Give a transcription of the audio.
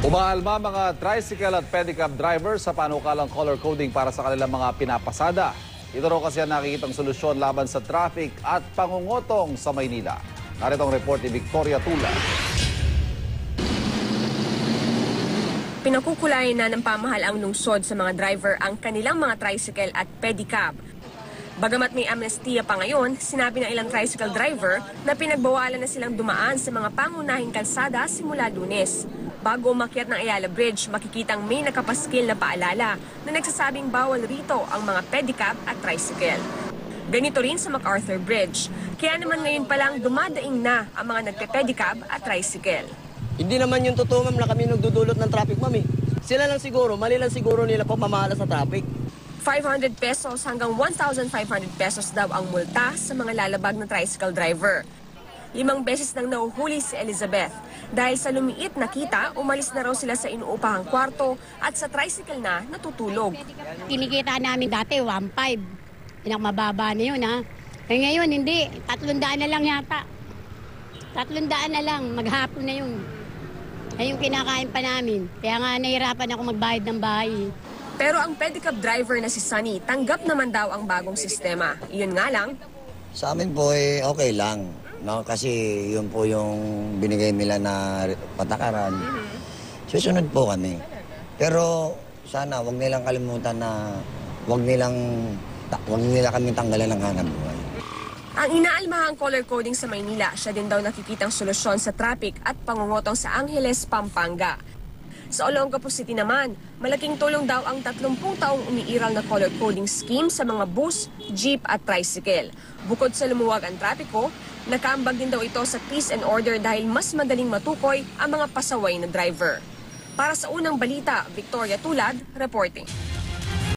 Umaalma mga tricycle at pedicab driver sa panukalang color coding para sa kanilang mga pinapasada. Ito raw kasi ang nakikitang solusyon laban sa traffic at pangungutong sa Maynila. Narito ang report ni Victoria Tula. Pinakukulayan na ng pamahalaang lungsod sa mga driver ang kanilang mga tricycle at pedicab. Bagamat may amnestiya pa ngayon, sinabi ng ilang tricycle driver na pinagbawalan na silang dumaan sa mga pangunahing kalsada simula Lunes. Bago umakyat ng Ayala Bridge, makikitang may nakapaskil na paalala na nagsasabing bawal rito ang mga pedicab at tricycle. Ganito rin sa MacArthur Bridge. Kaya naman ngayon pa lang dumadaing na ang mga nagpe-pedicab at tricycle. Hindi naman yung totoo, ma'am, na kami nagdudulot ng traffic, ma'am. Sila lang siguro, mali lang siguro nila po mamahala sa traffic. 500 pesos hanggang 1,500 pesos daw ang multa sa mga lalabag na tricycle driver. 5 beses nang nahuhuli si Elizabeth. Dahil sa lumiit na kita, umalis na raw sila sa inuupahang kwarto at sa tricycle na natutulog. Kinikita namin dati 1.5. Pinakamababa na yun, ha? Eh ngayon, hindi. 300 na lang yata. 300 na lang. Maghapon na yun. Ay yung kinakain pa namin. Kaya nga nahirapan ako magbayad ng bahay. Pero ang pedicab driver na si Sunny, tanggap naman daw ang bagong sistema. Iyon nga lang, Sa amin po okay lang. No? Kasi yun po yung binigay nila na patakaran. Susunod po kami. Pero sana wag nilang kalimutan na wag nila kami tanggalan ng hanap buhay. ang inaalmahang color coding sa Maynila, siya din daw nakikitang solusyon sa traffic at pangungutong sa Angeles, Pampanga. Sa Olongapo City naman, malaking tulong daw ang 30 taong umiiral na color coding scheme sa mga bus, jeep at tricycle. Bukod sa lumuwag ang trapiko, nakaambag din daw ito sa peace and order dahil mas madaling matukoy ang mga pasaway na driver. Para sa unang balita, Victoria Tulad, reporting.